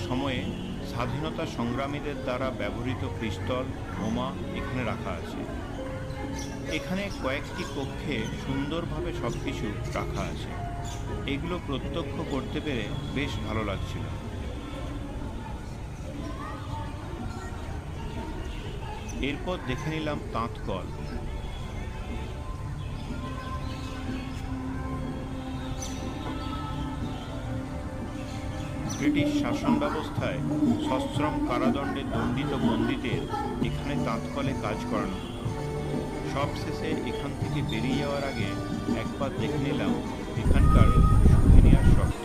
সময়ে স্বাধীনতা সংগ্রামীদের দ্বারা ব্যবহৃত পিস্তল, বোমা এখানে রাখা আছে। এখানে কয়েকটি কক্ষে সুন্দরভাবে সব কিছু রাখা আছে। এগুলো প্রত্যক্ষ করতে পেরে বেশ ভালো লাগছিল। এরপর দেখে নিলাম তাঁতকল। ব্রিটিশ শাসন ব্যবস্থায় সশ্রম কারাদণ্ডে দণ্ডিত বন্দীদের এখানে তাঁতকলে কাজ করানো হতো। সবশেষে এখান থেকে বেরিয়ে যাওয়ার আগে একবার দেখে নিলাম এখানকার সুভিনিয়ার শপ।